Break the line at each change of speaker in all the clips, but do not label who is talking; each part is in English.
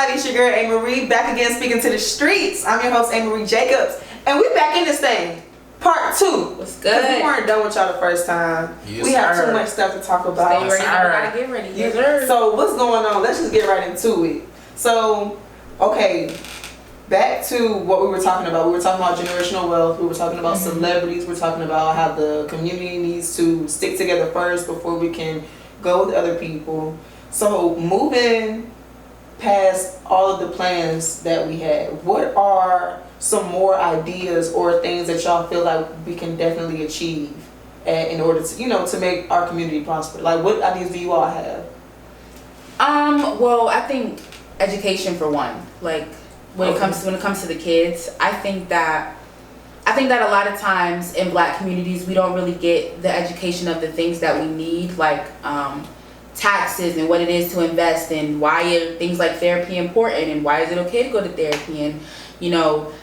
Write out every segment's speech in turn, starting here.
Everybody? It's your girl Amarie, back again speaking to the streets. I'm your host Amarie Jacobs, and we back in this thing, part 2.
What's good?
We weren't done with y'all the first time.
Yes,
we have
sir.
too much stuff to talk about.
Stay ready, gotta get ready. Yes, sir.
So what's going on? Let's just get right into it. So, okay, back to what we were talking about. We were talking about generational wealth. We were talking about celebrities. We're talking about how the community needs to stick together first before we can go with other people. So moving past all of the plans that we had, what are some more ideas or things that y'all feel like we can definitely achieve in order to, to make our community prosper? Like, what ideas do you all have?
Well, I think education for one. Like when it comes to the kids, I think that a lot of times in Black communities we don't really get the education of the things that we need, like taxes and what it is to invest in, why are things like therapy important, and why is it okay to go to therapy, and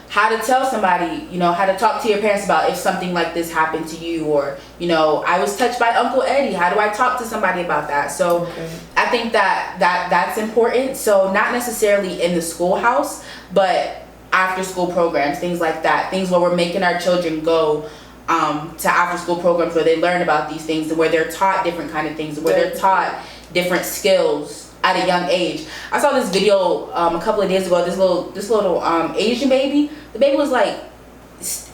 how to tell somebody, how to talk to your parents about if something like this happened to you, or I was touched by Uncle Eddie, how do I talk to somebody about that? So I think that's important. So not necessarily in the schoolhouse, but after school programs, things like that, things where we're making our children go to after school programs where they learn about these things, and where they're taught different kind of things, and where they're taught different skills at a young age. I saw this video a couple of days ago. This little Asian baby. The baby was like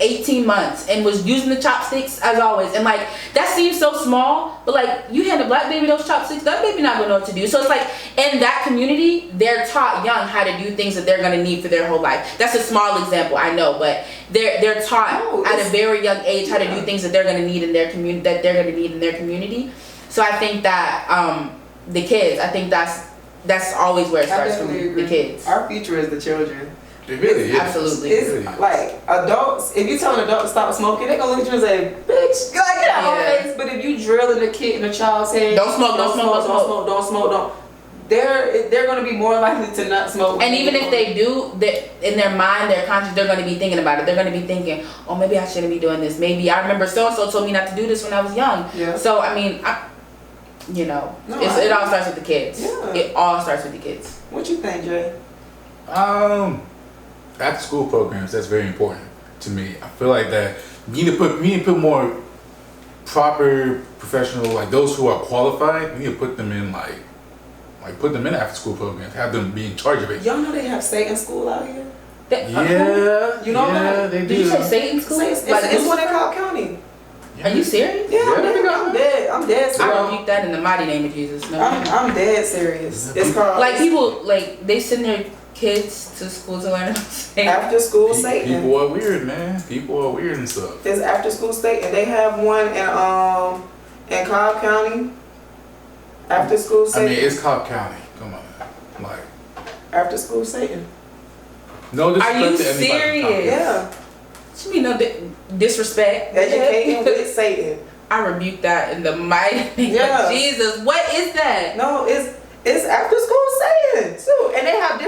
18 months and was using the chopsticks as always. And like that seems so small, but like you hand a Black baby those chopsticks, that baby not gonna know what to do. So it's like in that community, they're taught young how to do things that they're gonna need for their whole life. That's a small example, I know, but they're taught at a very young age how to do things that they're gonna need in their community. So I think that the kids, I think that's always where it starts from the kids.
Our future is the children.
It really is.
Absolutely.
It's like adults, if you tell an adult to stop smoking, they're gonna look at you and say, bitch, like get out of my face. But if you drill in a kid in a child's head, don't smoke. They're gonna be more likely to not smoke.
And even if they do, in their mind, their conscience, they're gonna be thinking about it. They're gonna be thinking, oh, maybe I shouldn't be doing this. Maybe I remember so and so told me not to do this when I was young. Yeah. So I mean, it all starts with the kids. Yeah. It all starts with the kids.
What you think, Jay?
After school programs, that's very important to me. I feel like that we need to put more proper professional, like those who are qualified. We need to put them in like put them in after school programs. Have them be in charge of it.
Y'all know they have Satan school out here.
Yeah,
you know that?
They do.
Did you say Satan school?
It's one in Cobb County.
Are you serious?
Yeah, I'm dead. I'm dead serious.
I rebuke that in the mighty name of Jesus. No,
I'm dead serious. It's called
like people they send their kids to school to learn
after school Satan.
People are weird, man. People are weird and stuff.
It's after school Satan. They have one in Cobb County. After school Satan.
I mean, it's Cobb County. Come on, like
after school Satan.
No disrespect.
Are you
to anybody.
serious?
Yeah.
What you mean no disrespect?
Educating with Satan.
I rebuke that in the mighty name of Jesus. What is that?
No, it's after school Satan too, and they have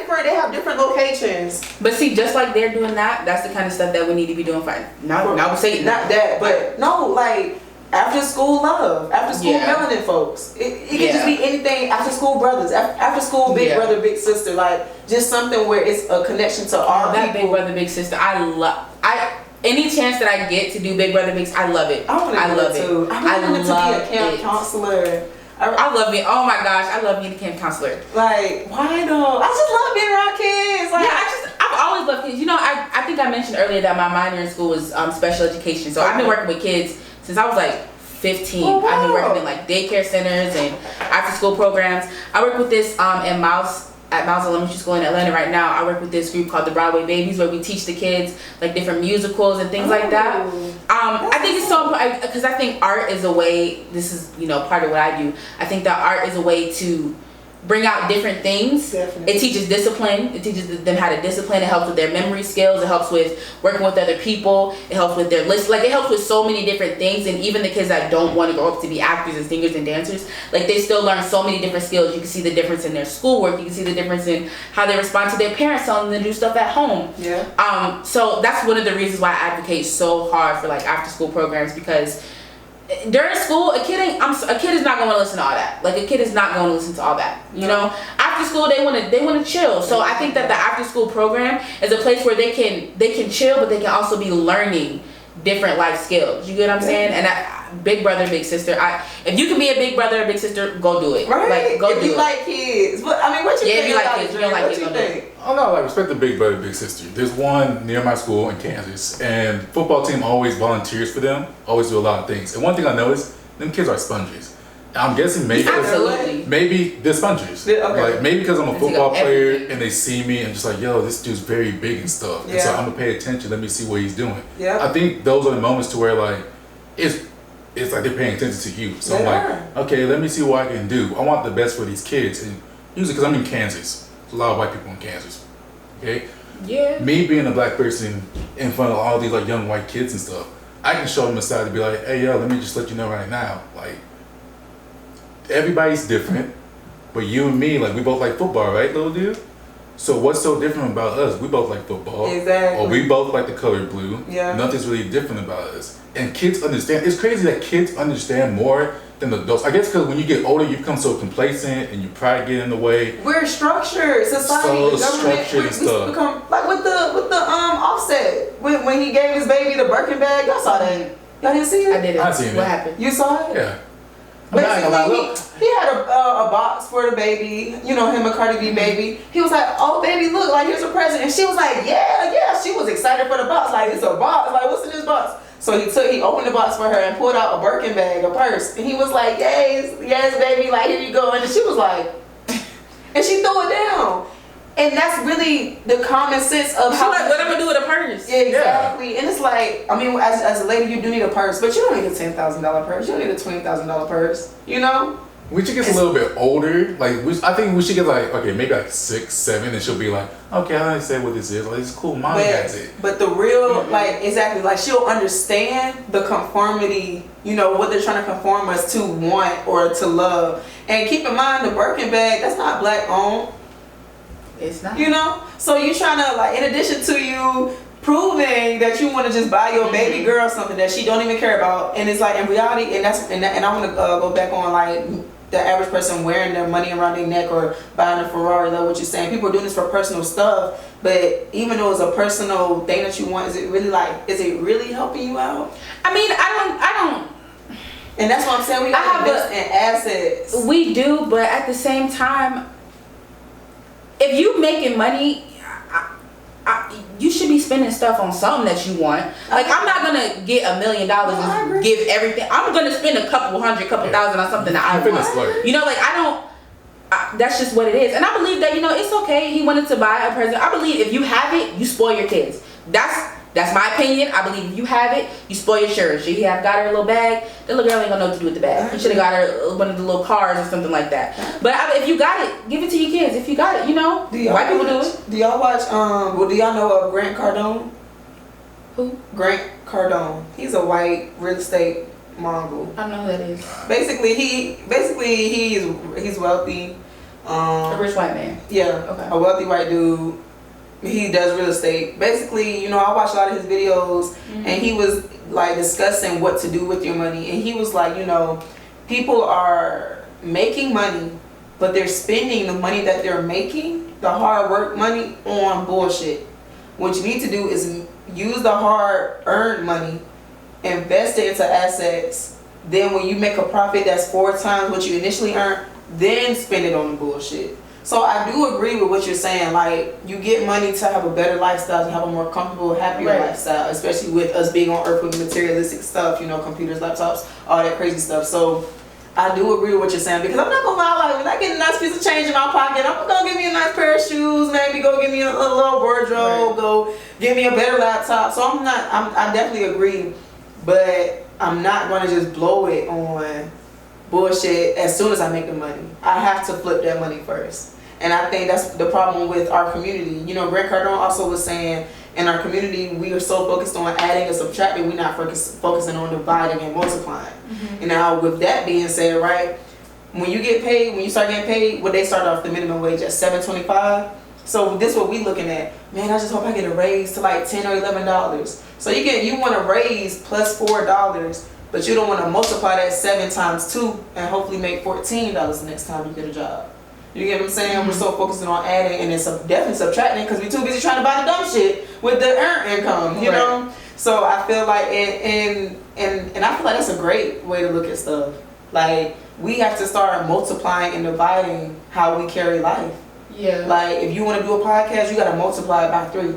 different locations.
But see, just like they're doing that, that's the kind of stuff that we need to be doing. Not with Satan.
Not that, but no, like after school love, after school melanin folks. It can just be anything. After school brothers, after school big brother, big sister, like just something where it's a connection to our
that
people.
Big brother, big sister. Any chance that I get to do Big Brother Big, I love it.
I love it too. I wanted to be a camp counselor.
I love it. Oh my gosh, I love being a camp counselor.
Like, why though? I just love being around kids. Like,
I've always loved kids. I think I mentioned earlier that my minor in school was special education. So I've been working with kids since I was like 15.
Oh, wow.
I've been working in like daycare centers and after school programs. I work with this at Miles Elementary School in Atlanta right now. I work with this group called the Broadway Babies, where we teach the kids like different musicals and things like that. I think it's so important because I think art is a way. This is part of what I do. I think that art is a way to bring out different things.
Definitely.
It teaches discipline. It teaches them how to discipline. It helps with their memory skills. It helps with working with other people. It helps with their list. Like it helps with so many different things. And even the kids that don't want to grow up to be actors and singers and dancers, like they still learn so many different skills. You can see the difference in their schoolwork. You can see the difference in how they respond to their parents telling them to do stuff at home.
Yeah.
So that's one of the reasons why I advocate so hard for like after school programs, because during school, a kid is not going to listen to all that. Like a kid is not going to listen to all that. After after school they want to chill. So I think that the after school program is a place where they can chill, but they can also be learning different life skills. You get what I'm saying? And big brother, big sister. If you can be a big brother or big sister, go do it.
Right.
Like, go
if
do
you
it.
like kids. But I mean, what you think?
If you like
about
kids,
it,
you don't like
what
kids,
you
don't do it.
think?
Oh no, I respect the big brother, big sister. There's one near my school in Kansas, and football team always volunteers for them. Always do a lot of things. And one thing I noticed, them kids are sponges. I'm guessing maybe they're sponges.
Yeah, okay.
Like maybe because I'm a
They
football
take up
player
everything.
and they see me and just like, yo, this dude's very big and stuff. And so I'm gonna pay attention. Let me see what he's doing.
Yeah.
I think those are the moments to where like it's like they're paying attention to you. So I'm like, okay, let me see what I can do. I want the best for these kids, and usually because I'm in Kansas, there's a lot of white people in Kansas. Okay.
Yeah.
Me being a black person in front of all these like young white kids and stuff, I can show them a side to be like, hey yo, let me just let you know right now, like everybody's different, but you and me, like we both like football, right, little dude? So what's so different about us? We both like football.
Exactly.
Or we both like the color blue.
Yeah.
Nothing's really different about us. And kids understand. It's crazy that kids understand more than adults. I guess because when you get older, you become so complacent and your pride get in the way.
We're structured. Society,
So
the government,
structured and stuff.
we become like with the Offset when he gave his baby the Birkin bag. Y'all saw that? Y'all didn't see it?
I didn't.
I seen it.
What happened?
You saw it?
Yeah. I'm not gonna lie, look.
Basically, he had a box for the baby, you know, him and Cardi B baby. He was like, oh, baby, look, like, here's a present. And she was like, yeah. She was excited for the box. Like, it's a box. Like, what's in this box? So he opened the box for her and pulled out a Birkin bag, a purse. And he was like, yes, baby, like, here you go. And she was like, and she threw it down. And that's really the common sense of
She's
how.
like, what I'm gonna do with a purse?
Yeah, exactly. Yeah. And it's like, I mean, as a lady, you do need a purse, but you don't need a $10,000 purse. You don't need a $20,000 purse. You know?
We should get a little bit older. Like I think we should get like, okay, maybe like 6, 7, and she'll be like, okay, I understand what this is. Like, it's cool. Mom has it.
But the real, like, exactly, like, she'll understand the conformity, you know, what they're trying to conform us to want or to love. And keep in mind, the Birkin bag, that's not black owned.
It's not.
You know? So you trying to, like, in addition to you proving that you want to just buy your baby girl something that she don't even care about, and it's like, in reality, and I want to go back on, like, the average person wearing their money around their neck or buying a Ferrari, like what you're saying. People are doing this for personal stuff, but even though it's a personal thing that you want, is it really helping you out?
I mean, I don't.
And that's what I'm saying. We got to invest in assets.
We do, but at the same time, if you making money, you should be spending stuff on something that you want. Like, I'm not gonna get $1 million and give everything. I'm gonna spend a couple thousand on something that I want. You know, like, that's just what it is. And I believe that, you know, it's okay. He wanted to buy a present. I believe if you have it, you spoil your kids. That's my opinion. I believe if you have it, you spoil your children. Should he have got her a little bag? The little girl ain't gonna know what to do with the bag. He should have got her one of the little cars or something like that. But if you got it, give it to your kids. If you got it, you know, white people do it.
Do y'all watch? Well, do y'all know of Grant Cardone?
Who?
Grant Cardone. He's a white real estate mogul.
I don't know who that is.
Basically, he's wealthy.
A rich white man.
Yeah.
Okay.
A wealthy white dude. He does real estate. Basically, you know, I watched a lot of his videos, and he was like discussing what to do with your money. And he was like, you know, people are making money, but they're spending the money that they're making, the hard work money, on bullshit. What you need to do is use the hard earned money, invest it into assets. Then when you make a profit that's 4 times what you initially earned, then spend it on the bullshit. So I do agree with what you're saying. Like, you get money to have a better lifestyle, to have a more comfortable, happier lifestyle, especially with us being on earth with materialistic stuff, you know, computers, laptops, all that crazy stuff. So I do agree with what you're saying, because I'm not gonna lie, like, when I get a nice piece of change in my pocket, I'm gonna give me a nice pair of shoes, maybe go give me a little wardrobe, go give me a better laptop. So I definitely agree, but I'm not gonna just blow it on bullshit as soon as I make the money. I have to flip that money first. And I think that's the problem with our community. You know, Grant Cardone also was saying, in our community, we are so focused on adding and subtracting, we're not focusing on dividing and multiplying. And now, with that being said, right, when you start getting paid, they start off the minimum wage at $7.25. So this is what we looking at. Man, I just hope I get a raise to like $10 or $11. So you want to raise plus $4, but you don't want to multiply that 7 times 2 and hopefully make $14 the next time you get a job. You get what I'm saying? We're so focusing on adding and then definitely subtracting because we're too busy trying to buy the dumb shit with the earned income, you know? So I feel like, and I feel like that's a great way to look at stuff. Like, we have to start multiplying and dividing how we carry life.
Yeah.
Like, if you want to do a podcast, you got to multiply it by 3,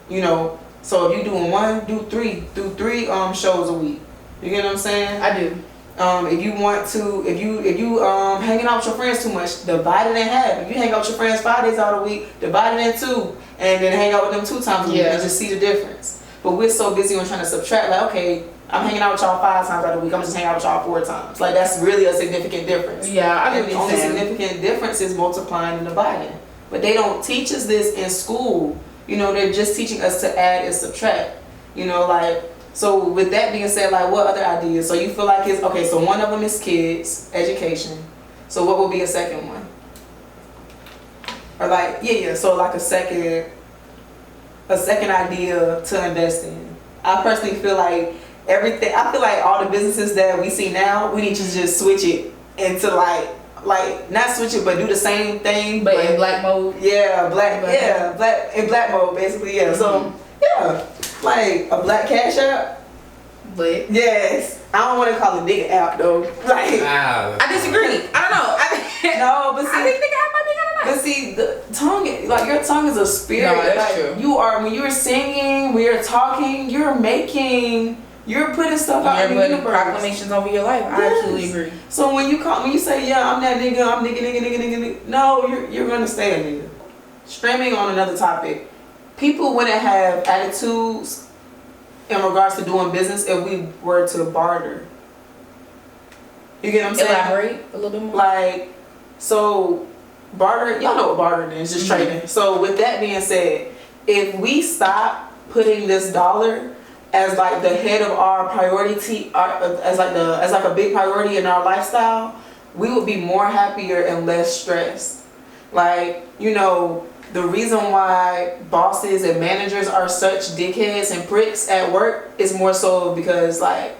you know? So if you're doing 1, do 3. Do 3 shows a week. You get what I'm saying?
I do.
If you want to, if you hanging out with your friends too much, divide it in half. If you hang out with your friends 5 days out of the week, divide it in 2, and then hang out with them 2 times a week and just see the difference. But we're so busy on trying to subtract. Like, okay, I'm hanging out with y'all 5 times out of the week. I'm just hanging out with y'all 4 times. Like, that's really a significant difference.
Yeah, I
think the only significant difference is multiplying and dividing. But they don't teach us this in school. You know, they're just teaching us to add and subtract. You know, like. So with that being said, like, what other ideas? So you feel like it's, okay, so one of them is kids, education. So what would be a second one? Or like, so like a second idea to invest in. I personally feel like I feel like all the businesses that we see now, we need to just switch it into like not switch it, but do the same thing.
But in black mode?
Yeah, black mode, basically, yeah. So, yeah. Like a black cash app,
but
yes, I don't want to call it nigga app though. Like,
I disagree. I don't know.
No, but see,
I think nigga app might be kind of nice.
But see, the tongue, like your tongue is a spirit.
No, that's
like,
true.
You are when you're singing, when you're talking, you're putting stuff out in the universe.
Proclamations over your life. I absolutely agree.
So when you say, yeah, I'm that nigga, I'm nigga, no, you're gonna stay a nigga. Streaming on another topic. People wouldn't have attitudes in regards to doing business if we were to barter. You get what I'm saying?
Elaborate a little bit more.
Like, so barter, y'all know what bartering is, just trading. So with that being said, if we stop putting this dollar as like the head of our priority, as like a big priority in our lifestyle, we would be more happier and less stressed. Like, you know, the reason why bosses and managers are such dickheads and pricks at work is more so because, like,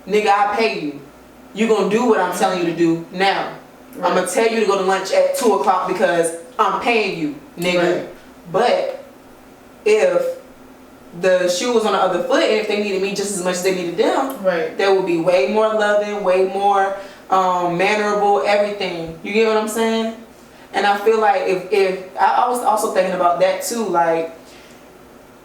nigga, I pay you. You gonna do what I'm telling you to do now. Right. I'm gonna tell you to go to lunch at 2 o'clock because I'm paying you, nigga. Right. But if the shoe was on the other foot and if they needed me just as much as they needed them, right, there would be way more loving, way more mannerable, everything. You get what I'm saying? And I feel like if I was also thinking about that too, like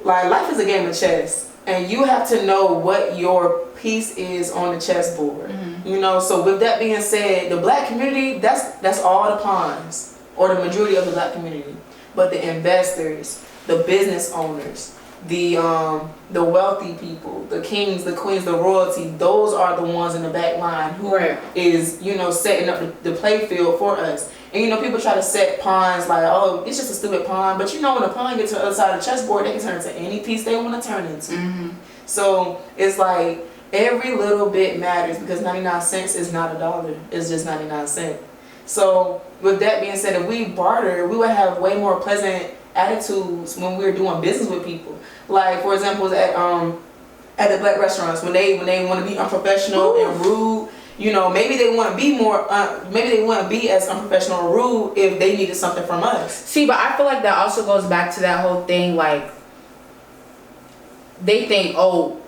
life is a game of chess, and you have to know what your piece is on the chessboard. Mm-hmm. You know, so with that being said, the black community, that's all the pawns, or the majority of the black community. But the investors, the business owners, the wealthy people, the kings, the queens, the royalty, those are the ones in the back line who is, you know, setting up the play field for us. And you know, people try to set pawns like, oh, it's just a stupid pawn. But you know, when a pawn gets to the other side of the chessboard, they can turn into any piece they want to turn into. Mm-hmm. So it's like every little bit matters because 99 cents is not $1. It's just 99 cents. So with that being said, if we barter, we would have way more pleasant attitudes when we're doing business with people. Like, for example, at the black restaurants, when they want to be unprofessional and rude, you know, maybe they wouldn't be as unprofessional or rude if they needed something from us.
See, but I feel like that also goes back to that whole thing, like, they think, oh,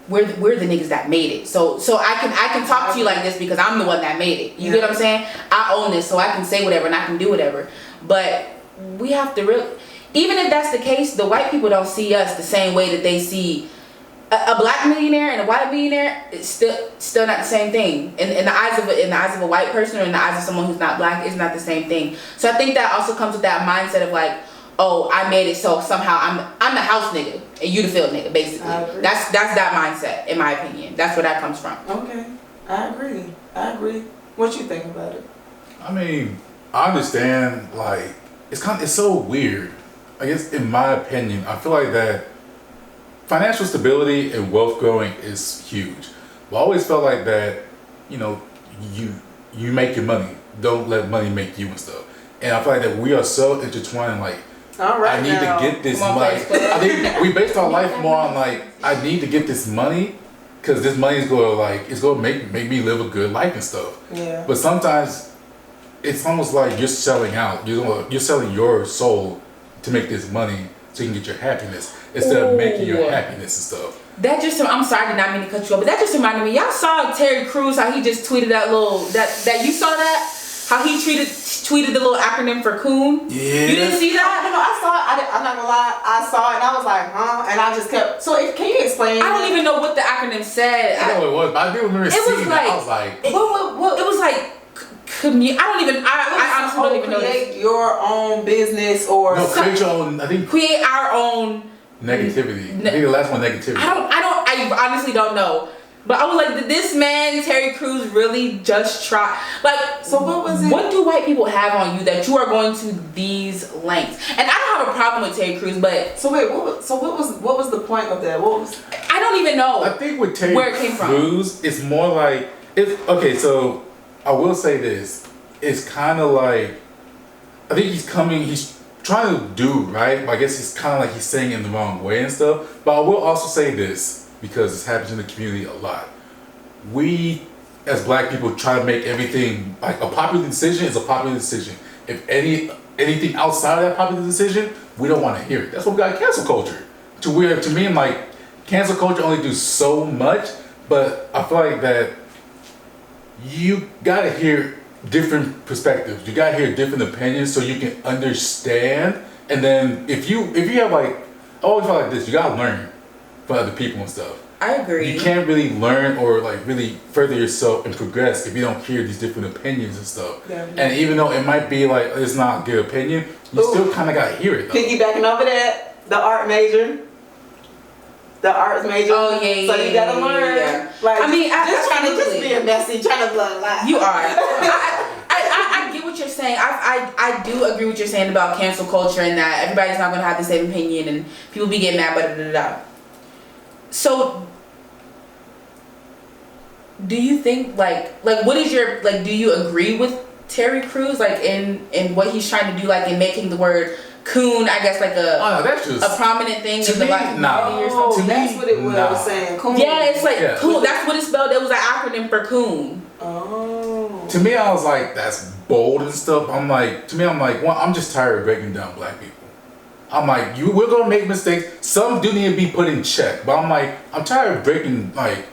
we're the niggas that made it. So I can talk to you like this because I'm the one that made it. You get what I'm saying? I own this, so I can say whatever and I can do whatever. But we have to really, even if that's the case, the white people don't see us the same way that they see a black millionaire and a white millionaire. It's still not the same thing. In the eyes of a white person or in the eyes of someone who's not black, it's not the same thing. So I think that also comes with that mindset of like, oh, I made it, so somehow I'm the house nigga and you the field nigga, basically. That's that mindset, in my opinion. That's where that comes from.
Okay, I agree. What you think about it?
I mean, I understand, like, it's so weird. I guess in my opinion, I feel like that financial stability and wealth growing is huge. But I always felt like that, you know, you make your money. Don't let money make you and stuff. And I feel like that we are so intertwined, like, I need to get this money. I think we based our life more on like, I need to get this money because this money is going to like, it's going to make me live a good life and stuff. Yeah. But sometimes it's almost like you're selling out. You're selling your soul to make this money so you can get your happiness instead of making your happiness and stuff.
That just, I'm sorry, I did not mean to cut you off, but that just reminded me. Y'all saw Terry Crews, how he just tweeted that you saw that? How he tweeted the little acronym for coon?
Yeah.
You didn't see that?
I saw it. I'm not gonna lie. I saw it and I was like, huh? And I just kept. So can you explain?
I don't even know what the acronym said.
I know what it was, but I do remember seeing it. I was like,
what? It was like, I honestly don't even know.
Create your own business or
no, create your own. I think
create our own
negativity. I think the last one, negativity.
I honestly don't know. But I was like, did this man, Terry Crews, really just try? Like,
so what was it?
What do white people have on you that you are going to these lengths? And I don't have a problem with Terry Crews, but
so wait, what was the point of that?
I don't even know.
I think with Terry
where it came
Crews,
from.
it's more like okay. So I will say this: it's kind of like I think he's trying to do right. But I guess he's kind of like he's saying it in the wrong way and stuff. But I will also say this, because this happens in the community a lot. We, as black people, try to make everything like a popular decision is a popular decision. If anything outside of that popular decision, we don't want to hear it. That's what we got cancel culture. To me, I'm like, cancel culture only do so much, but I feel like that you gotta hear different perspectives. You gotta hear different opinions so you can understand. And then if you have like, I always feel like this, you gotta learn for other people and stuff.
I agree.
You can't really learn or like really further yourself and progress if you don't hear these different opinions and stuff.
Definitely.
And even though it might be like it's not a good opinion, you still kind of gotta hear it though.
Piggybacking over that, the arts major.
Oh yeah.
So you gotta learn.
Yeah.
Like,
I mean,
just being messy, trying to lie.
You are. I get what you're saying. I do agree with what you're saying about cancel culture and that everybody's not gonna have the same opinion and people be getting mad, but So, do you think like what is your do you agree with Terry Crews like in what he's trying to do, like in making the word coon, I guess, like a prominent thing in the black community or something?
That's what it was saying. Coon.
Yeah, it's like coon. That's what it spelled. It was an acronym for coon.
Oh.
To me, I was like, that's bold and stuff. I'm like, well, I'm just tired of breaking down black people. I'm like, we're gonna make mistakes. Some do need to be put in check, but I'm like, I'm tired of being like,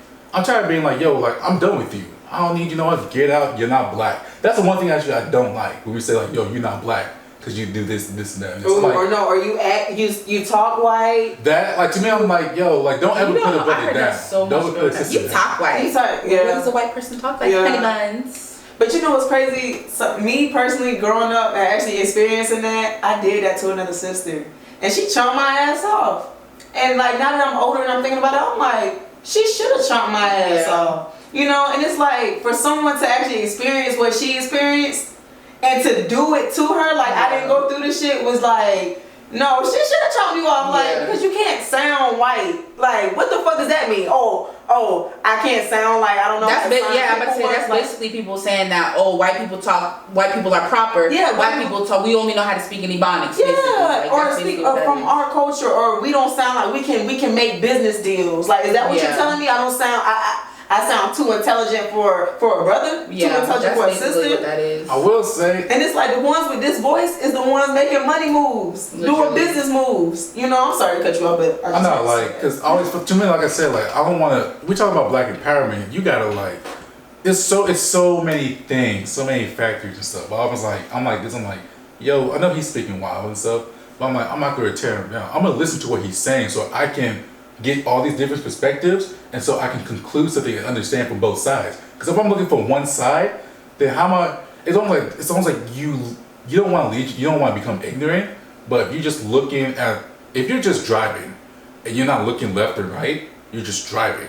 yo, like, I'm done with you. I don't need you no more. Get out. You're not black. That's the one thing actually I don't like when we say like, yo, you're not black because you do this and this and that. And
Ooh,
like,
or no, or you talk white.
That like to me, I'm like, yo, like don't ever put a brother down.
So
don't put a sister
you talk white.
Yeah.
What does a white person talk like? Honey buns.
But you know what's crazy? So, me personally, growing up and actually experiencing that, I did that to another sister. And she chomped my ass off. And like now that I'm older and I'm thinking about it, I'm like, she should have chomped my ass off. You know, and it's like for someone to actually experience what she experienced and to do it to her, like I didn't go through this shit, was like, no, she should have chopped you off, like, because you can't sound white. Like, what the fuck does that mean? Oh, I can't sound like, I don't know.
I'm about to say that's basically people saying that, white people are proper.
Yeah,
white people talk, we only know how to speak in Ebonics.
Yeah, or speak from our culture, or we don't sound like we can make business deals. Like, is that what you're telling me? I don't sound, I sound too intelligent for a brother, too intelligent for a sister.
What that is.
I will say,
and it's like the ones with this voice is the ones making money moves, doing business moves. You know, I'm sorry to cut you off, but
I'm not like, because always to me, like I said, like I don't want to. We talk about black empowerment. You gotta like, it's so many things, so many factors and stuff. But I was like, I'm like, yo, I know he's speaking wild and stuff, but I'm like, I'm not gonna tear him down. I'm gonna listen to what he's saying so I can get all these different perspectives, and so I can conclude something and understand from both sides. Because if I'm looking for one side, then how am I? It's almost like you don't want to lead. You don't want to become ignorant. But if you're just if you're just driving, and you're not looking left or right, you're just driving.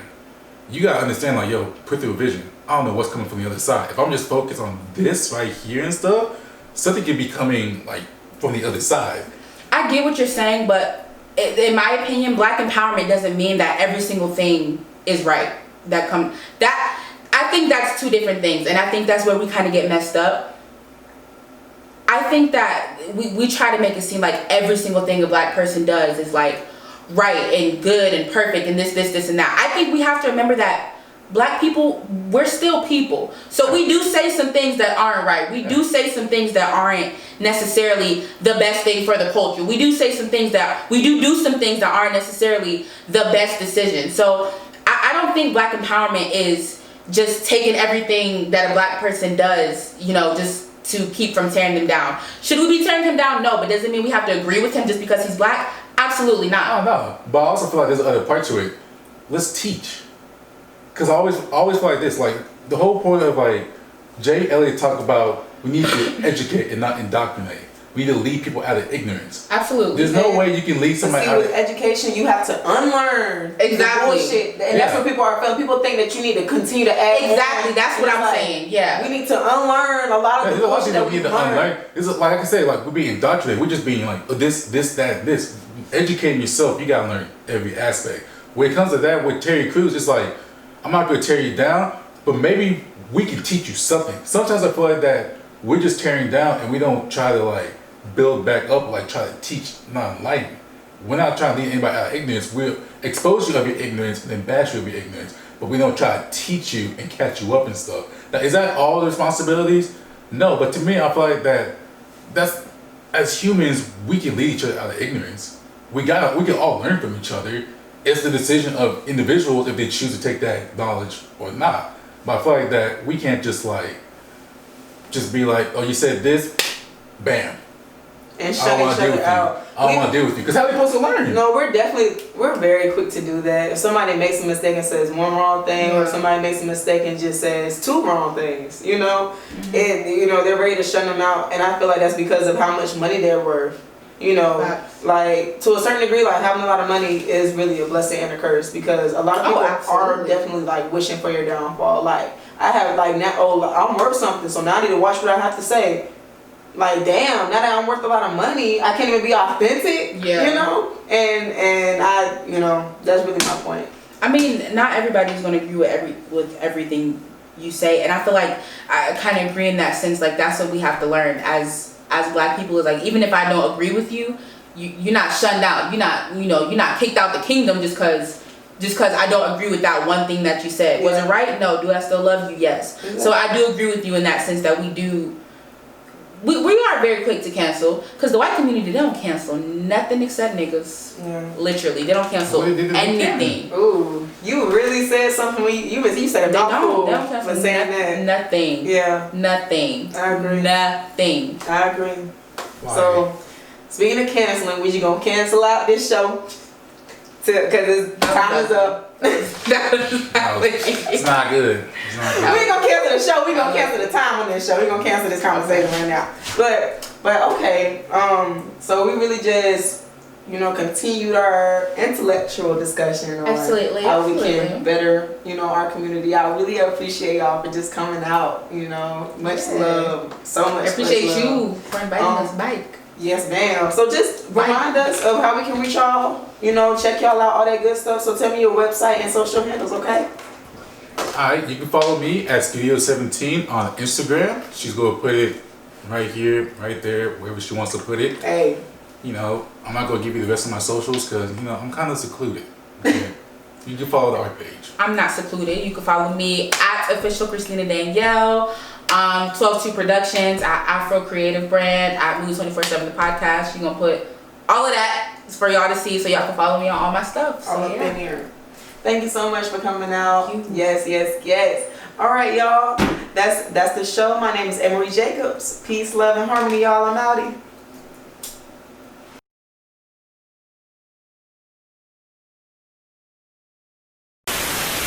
You gotta understand, like, yo, peripheral vision. I don't know what's coming from the other side. If I'm just focused on this right here and stuff, something could be coming like from the other side.
I get what you're saying, but in my opinion, black empowerment doesn't mean that every single thing is right. I think that's two different things, and I think that's where we kind of get messed up. I think that we try to make it seem like every single thing a black person does is like right and good and perfect and this and that. I think we have to remember that Black people, we're still people. So we do say some things that aren't right. We do say some things that aren't necessarily the best thing for the culture. We do say some things that, we do some things that aren't necessarily the best decision. So I don't think Black empowerment is just taking everything that a Black person does, you know, just to keep from tearing them down. Should we be tearing him down? No, but does it mean we have to agree with him just because he's Black? Absolutely not.
I don't know, but I also feel like there's another part to it. Let's teach. Because I always feel like this, like the whole point of like Jay Elliott talked about we need to educate and not indoctrinate. We need to lead people out of ignorance.
Absolutely.
There's no way you can lead somebody out of
with education, you have to unlearn
exactly
the bullshit. And that's what people are feeling. People think that you need to continue to add
exactly.
more.
That's what I'm saying. Yeah.
We need to unlearn a lot of the bullshit that we
need to unlearn. It's like I can say, like we're being indoctrinated. We're just being like this, that, this. Educating yourself, you gotta learn every aspect. When it comes to that with Terry Crews, it's like I'm not gonna tear you down, but maybe we can teach you something. Sometimes I feel like that we're just tearing down and we don't try to like build back up, like try to teach, not enlighten. We're not trying to lead anybody out of ignorance. We'll expose you of your ignorance and then bash you of your ignorance, but we don't try to teach you and catch you up and stuff. Now, is that all the responsibilities? No, but to me, I feel like that's as humans, we can lead each other out of ignorance. We can all learn from each other. It's the decision of individuals if they choose to take that knowledge or not. But I feel like that we can't just be like, oh, you said this, bam.
And shut each other out.
I don't want to deal with you. Because how are they supposed to learn?
No, we're very quick to do that. If somebody makes a mistake and says one wrong thing, or if somebody makes a mistake and just says two wrong things, you know, and you know they're ready to shut them out. And I feel like that's because of how much money they're worth. You know, like to a certain degree, like having a lot of money is really a blessing and a curse because a lot of people are definitely like wishing for your downfall. Like I have like now, I'm worth something, so now I need to watch what I have to say. Like damn, now that I'm worth a lot of money, I can't even be authentic. Yeah. You know, and I, you know, that's really my point.
I mean, not everybody's gonna agree with everything you say, and I feel like I kind of agree in that sense. Like that's what we have to learn as Black people is like, even if I don't agree with you, you're not shunned out. You're not kicked out the kingdom just cause I don't agree with that one thing that you said. Was it right? No. Do I still love you? Yes. Exactly. So I do agree with you in that sense that we are very quick to cancel because the white community, they don't cancel nothing except niggas. Yeah. Literally, they don't cancel anything.
Ooh, you really said something when you said a mouthful for saying that.
Nothing. Yeah. Nothing.
I agree.
Nothing.
I agree. Why? So, speaking of canceling, we just gonna cancel out this show because time is up.
It's not good. It's not good.
We ain't gonna cancel the show. We gonna cancel the time on this show. We gonna cancel this conversation right now. But okay. So we really just continued our intellectual discussion on how we can better our community. I really appreciate y'all for just coming out. Much love. So much.
I appreciate you for inviting us back.
Yes, ma'am. So just remind us of how we can reach y'all. Check y'all out, all that good stuff. So tell me your website and social handles, okay?
Alright, you can follow me at Studio17 on Instagram. She's going to put it right here, right there, wherever she wants to put it.
Hey.
I'm not going to give you the rest of my socials because, I'm kind of secluded. Okay? You can follow the art page.
I'm not secluded. You can follow me at official Christina Danielle. 122 Productions, at Afro Creative Brand, at Mood 24/7 the podcast. You're gonna put all of that for y'all to see, so y'all can follow me on all my stuff. So,
all up in here. Thank you so much for coming out. Yes. All right, y'all. That's the show. My name is Amarie Jacobs. Peace, love, and harmony, y'all. I'm outie.